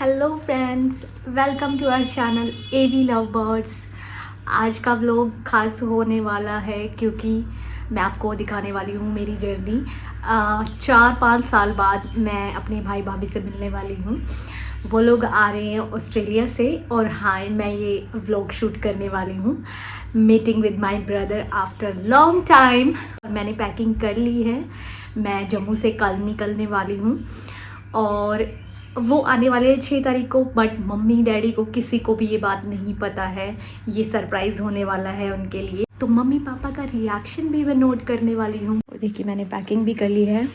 Hello friends, welcome to our channel AV Love Birds. आज का vlog खास होने वाला है क्योंकि मैं आपको दिखाने वाली हूँ मेरी जर्नी। 4-5 साल बाद मैं अपने भाई भाभी से मिलने वाली हूँ। वो लोग आ रहे हैं ऑस्ट्रेलिया से और हाँ, मैं ये व्लॉग शूट करने वाली हूँ meeting with my brother after long time. मैंने पैकिंग कर ली है, मैं जम्मू से कल निकलने वाली हूँ और वो आने वाले हैं 6 तारीख को। बट मम्मी डैडी को किसी को भी ये बात नहीं पता है, ये सरप्राइज़ होने वाला है उनके लिए। तो मम्मी पापा का रिएक्शन भी मैं नोट करने वाली हूँ। और देखिए मैंने पैकिंग भी कर ली है।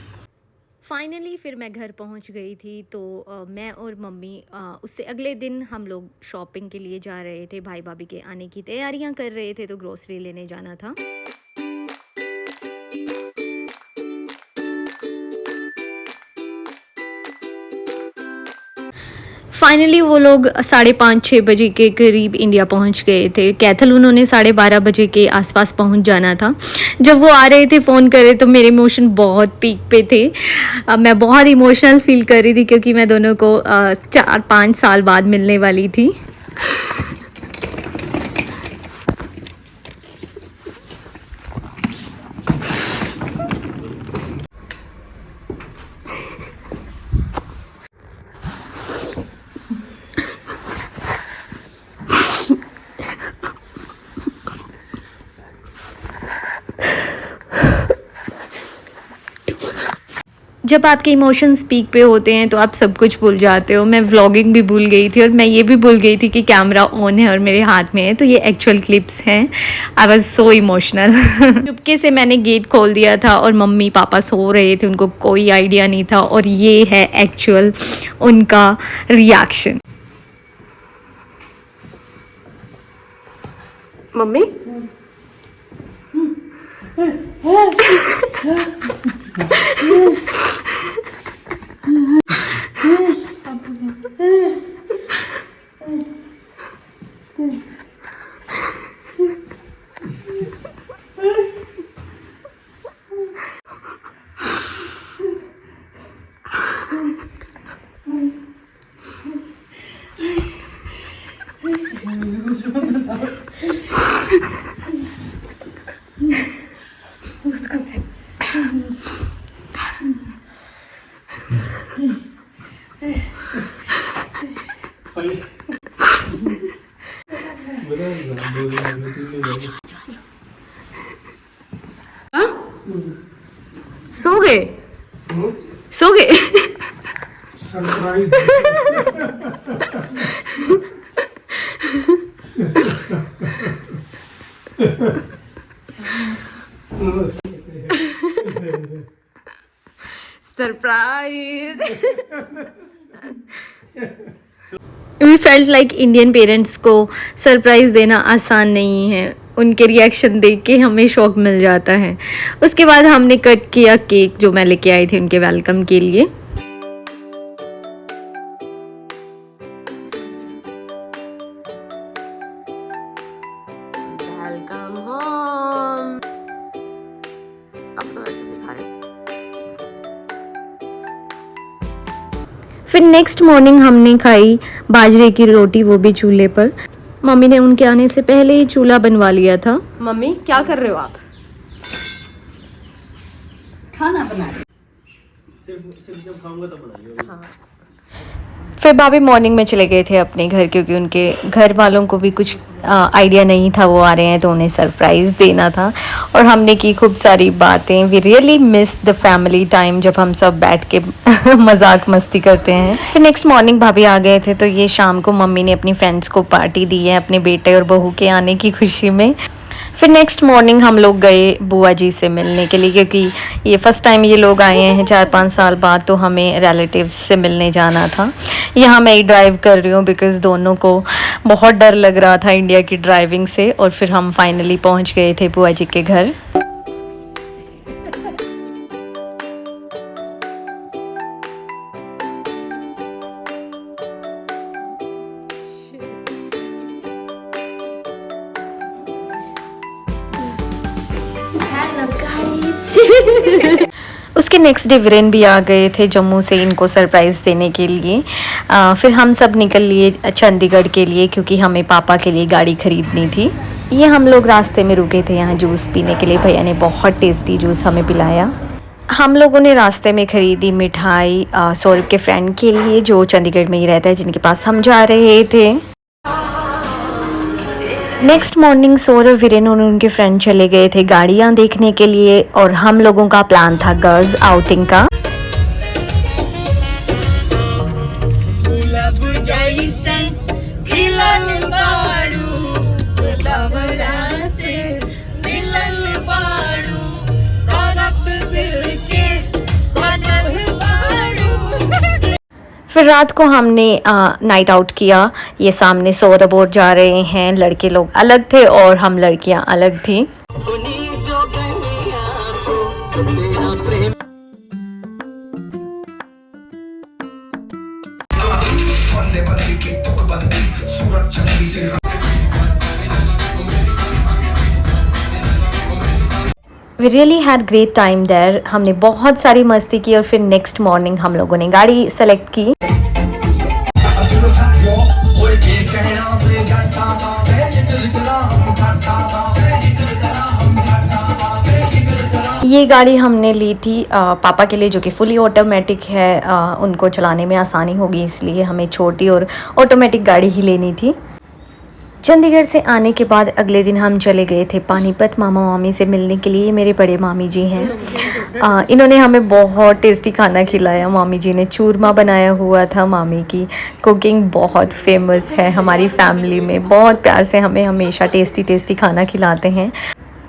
फाइनली फिर मैं घर पहुंच गई थी तो मैं और मम्मी उससे अगले दिन हम लोग शॉपिंग के लिए जा रहे थे। भाई भाभी के आने की तैयारियां कर रहे थे तो ग्रोसरी लेने जाना था। फाइनली वो लोग 5:30-6 बजे के करीब इंडिया पहुंच गए थे। कैथल उन्होंने 12:30 बजे के आसपास पहुंच जाना था। जब वो आ रहे थे फ़ोन करे तो मेरे इमोशन बहुत पीक पे थे। मैं बहुत इमोशनल फील कर रही थी क्योंकि मैं दोनों को 4-5 साल बाद मिलने वाली थी। जब आपके इमोशंस पीक पे होते हैं तो आप सब कुछ भूल जाते हो। मैं व्लॉगिंग भी भूल गई थी और मैं ये भी भूल गई थी कि कैमरा ऑन है और मेरे हाथ में है। तो ये एक्चुअल क्लिप्स हैं। I was so emotional. चुपके से मैंने गेट खोल दिया था और मम्मी पापा सो रहे थे, उनको कोई आइडिया नहीं था। और ये है एक्चुअल उनका रिएक्शन। मम्मी सो गए सो गए। Surprise. We felt like Indian parents को सरप्राइज़ देना आसान नहीं है। उनके रिएक्शन देख के हमें शौक मिल जाता है। उसके बाद हमने कट किया केक जो मैं लेके आई थी उनके वेलकम के लिए। Welcome home. अब तो वैसे भी सारे। फिर नेक्स्ट मॉर्निंग हमने खाई बाजरे की रोटी, वो भी चूल्हे पर। मम्मी ने उनके आने से पहले ही चूल्हा बनवा लिया था। मम्मी क्या कर रहे हो आप? खाना बना रही। सिर्फ जब खाऊंगा तब बनाइए। हाँ। फिर भाभी मॉर्निंग में चले गए थे अपने घर क्योंकि उनके घर वालों को भी कुछ आइडिया नहीं था वो आ रहे हैं तो उन्हें सरप्राइज़ देना था। और हमने की खूब सारी बातें। We really miss the family time जब हम सब बैठ के मजाक मस्ती करते हैं। फिर नेक्स्ट मॉर्निंग भाभी आ गए थे तो ये शाम को मम्मी ने अपनी फ्रेंड्स को पार्टी दी है अपने बेटे और बहू के आने की खुशी में। फिर नेक्स्ट मॉर्निंग हम लोग गए बुआ जी से मिलने के लिए क्योंकि ये फ़र्स्ट टाइम ये लोग आए हैं 4-5 साल बाद, तो हमें रिलेटिव्स से मिलने जाना था। यहाँ मैं ही ड्राइव कर रही हूँ बिकॉज़ दोनों को बहुत डर लग रहा था इंडिया की ड्राइविंग से। और फिर हम फाइनली पहुँच गए थे बुआ जी के घर। उसके उसके नेक्स्ट डे वीरेन भी आ गए थे जम्मू से इनको सरप्राइज़ देने के लिए। फिर हम सब निकल लिए चंडीगढ़ के लिए क्योंकि हमें पापा के लिए गाड़ी ख़रीदनी थी। ये हम लोग रास्ते में रुके थे यहाँ जूस पीने के लिए। भैया ने बहुत टेस्टी जूस हमें पिलाया। हम लोगों ने रास्ते में ख़रीदी मिठाई सौरभ के फ्रेंड के लिए जो चंडीगढ़ में ही रहता है, जिनके पास हम जा रहे थे। नेक्स्ट मॉर्निंग सौरभ वीरेन और उनके फ्रेंड चले गए थे गाड़ियाँ देखने के लिए और हम लोगों का प्लान था गर्ल्स आउटिंग का। फिर रात को हमने नाइट आउट किया। ये सामने सौरभ और जा रहे हैं, लड़के लोग अलग थे और हम लड़कियां अलग थी। We really had great time there। हमने बहुत सारी मस्ती की और फिर नेक्स्ट मॉर्निंग हम लोगों ने गाड़ी सेलेक्ट की। ये गाड़ी हमने ली थी पापा के लिए जो कि फुली ऑटोमेटिक है। उनको चलाने में आसानी होगी इसलिए हमें छोटी और ऑटोमेटिक गाड़ी ही लेनी थी। चंडीगढ़ से आने के बाद अगले दिन हम चले गए थे पानीपत मामा मामी से मिलने के लिए। मेरे बड़े मामी जी हैं। इन्होंने हमें बहुत टेस्टी खाना खिलाया। मामी जी ने चूरमा बनाया हुआ था। मामी की कुकिंग बहुत फेमस है हमारी फैमिली में। बहुत प्यार से हमें हमेशा टेस्टी टेस्टी खाना खिलाते हैं।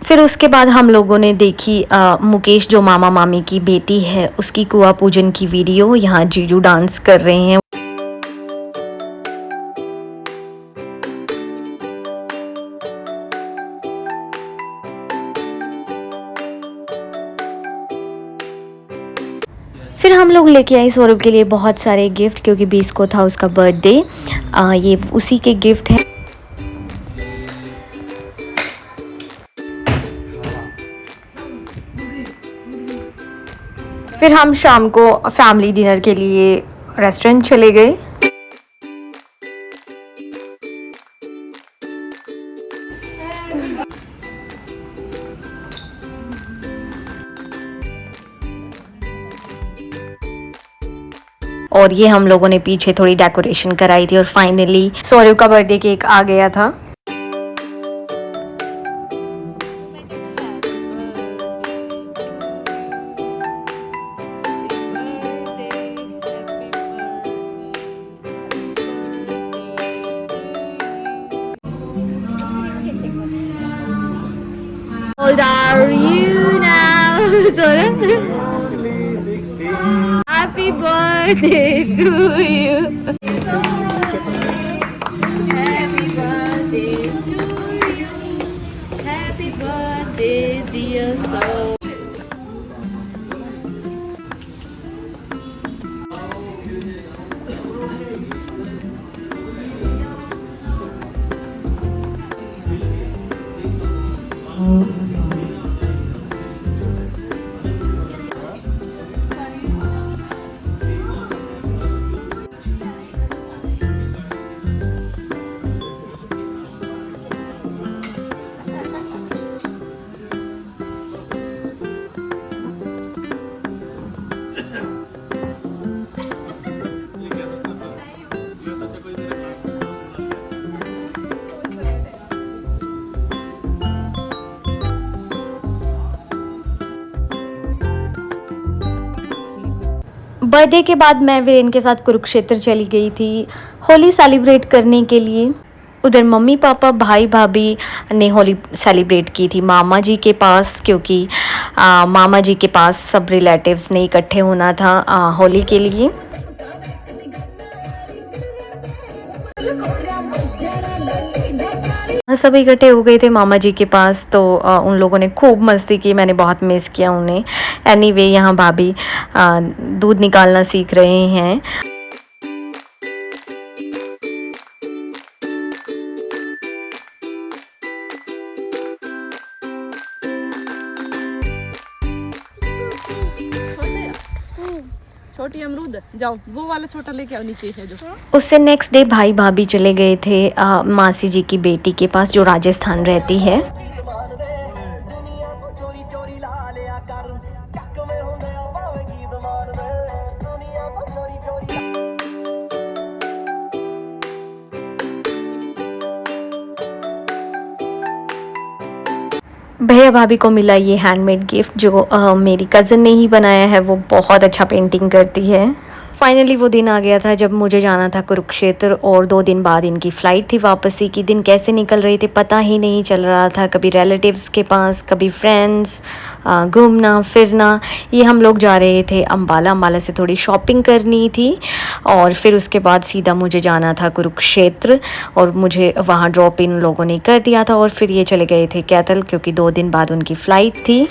फिर उसके बाद हम लोगों ने देखी मुकेश जो मामा मामी की बेटी है उसकी कुआं पूजन की वीडियो। यहाँ जीजू डांस कर रहे हैं। फिर हम लोग लेके आए सौरभ के लिए बहुत सारे गिफ्ट क्योंकि 20 को था उसका बर्थडे। ये उसी के गिफ्ट हैं। फिर हम शाम को फैमिली डिनर के लिए रेस्टोरेंट चले गए। और ये हम लोगों ने पीछे थोड़ी डेकोरेशन कराई थी और फाइनली सौरभ का बर्थडे केक आ गया था। How old are you now, Saurabh? Happy birthday to you. Happy birthday to you. Happy birthday, dear soul. Birthday के बाद मैं वीरेन के साथ कुरुक्षेत्र चली गई थी होली सेलिब्रेट करने के लिए। उधर मम्मी पापा भाई भाभी ने होली सेलिब्रेट की थी मामा जी के पास क्योंकि मामा जी के पास सब रिलेटिव्स ने इकट्ठे होना था होली के लिए। सब इकट्ठे हो गए थे मामा जी के पास तो उन लोगों ने खूब मस्ती की। मैंने बहुत मिस किया उन्हें। एनीवे यहाँ भाभी दूध निकालना सीख रहे हैं। छोटी अमरूद जाओ वो वाला छोटा लेके आओ, नीचे है जो। उससे नेक्स्ट डे भाई भाभी चले गए थे मासी जी की बेटी के पास जो राजस्थान रहती है। भैया भाभी को मिला ये हैंडमेड गिफ्ट जो मेरी कज़न ने ही बनाया है। वो बहुत अच्छा पेंटिंग करती है। फाइनली वो दिन आ गया था जब मुझे जाना था कुरुक्षेत्र और 2 दिन बाद इनकी फ़्लाइट थी वापसी की। दिन कैसे निकल रहे थे पता ही नहीं चल रहा था, कभी रिलेटिव्स के पास, कभी फ्रेंड्स, घूमना फिरना। ये हम लोग जा रहे थे अम्बाला। अम्बाला से थोड़ी शॉपिंग करनी थी और फिर उसके बाद सीधा मुझे जाना था कुरुक्षेत्र और मुझे वहाँ ड्रॉप इन लोगों ने कर दिया था और फिर ये चले गए थे कैथल क्योंकि 2 दिन बाद उनकी फ़्लाइट थी।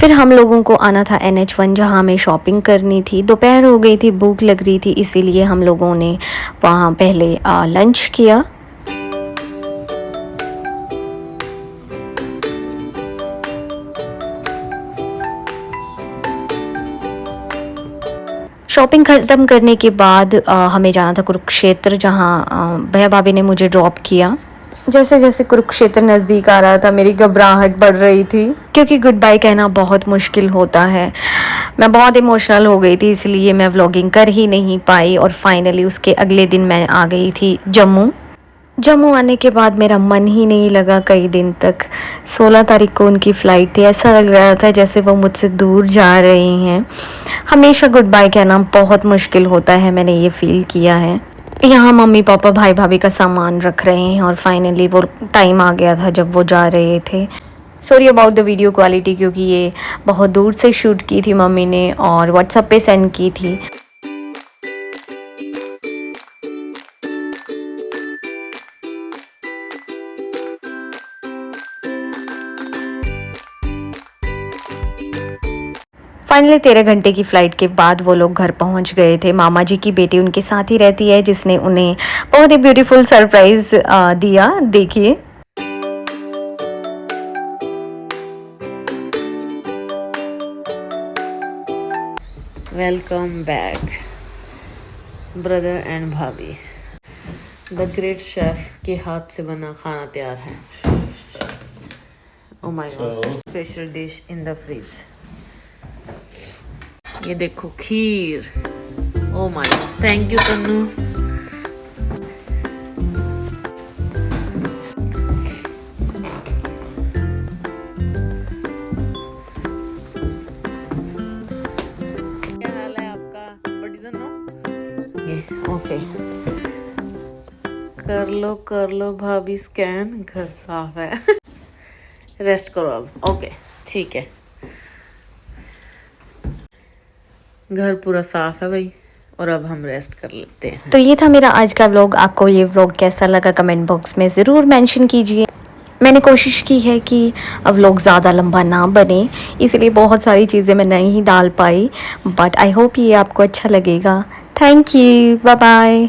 फिर हम लोगों को आना था NH1 जहाँ हमें शॉपिंग करनी थी। दोपहर हो गई थी, भूख लग रही थी, इसीलिए हम लोगों ने वहाँ पहले लंच किया। शॉपिंग ख़त्म करने के बाद हमें जाना था कुरुक्षेत्र जहाँ भैया भाभी ने मुझे ड्रॉप किया। जैसे जैसे कुरुक्षेत्र नज़दीक आ रहा था मेरी घबराहट बढ़ रही थी क्योंकि गुड बाय कहना बहुत मुश्किल होता है। मैं बहुत इमोशनल हो गई थी इसलिए मैं व्लॉगिंग कर ही नहीं पाई और फाइनली उसके अगले दिन मैं आ गई थी जम्मू। जम्मू आने के बाद मेरा मन ही नहीं लगा कई दिन तक। 16 तारीख को उनकी फ़्लाइट थी। ऐसा लग रहा था जैसे वो मुझसे दूर जा रही हैं। हमेशा गुड बाय कहना बहुत मुश्किल होता है, मैंने ये फ़ील किया है। यहाँ मम्मी पापा भाई भाभी का सामान रख रहे हैं और फाइनली वो टाइम आ गया था जब वो जा रहे थे। Sorry about the video quality क्योंकि ये बहुत दूर से शूट की थी मम्मी ने और व्हाट्सएप पे सेंड की थी। फाइनली 13 घंटे की फ़्लाइट के बाद वो लोग घर पहुंच गए थे। मामा जी की बेटी उनके साथ ही रहती है जिसने उन्हें बहुत ही ब्यूटीफुल सरप्राइज़ दिया। देखिए वेलकम बैक ब्रदर एंड भाभी। द ग्रेट शेफ के हाथ से बना खाना तैयार है। Oh my God, special dish in the fridge. ये देखो खीर। Oh my God, thank you Tannu. क्या हाल है आपका बड़ी तन्नू? ये ओके, कर लो भाभी स्कैन। घर साफ है। रेस्ट करो अब। ओके ठीक है, घर पूरा साफ है भाई और अब हम रेस्ट कर लेते हैं। तो ये था मेरा आज का व्लॉग। आपको ये व्लॉग कैसा लगा कमेंट बॉक्स में ज़रूर मेंशन कीजिए। मैंने कोशिश की है कि व्लॉग ज़्यादा लंबा ना बने, इसलिए बहुत सारी चीज़ें मैं नहीं डाल पाई, बट आई होप ये आपको अच्छा लगेगा। Thank you, bye bye.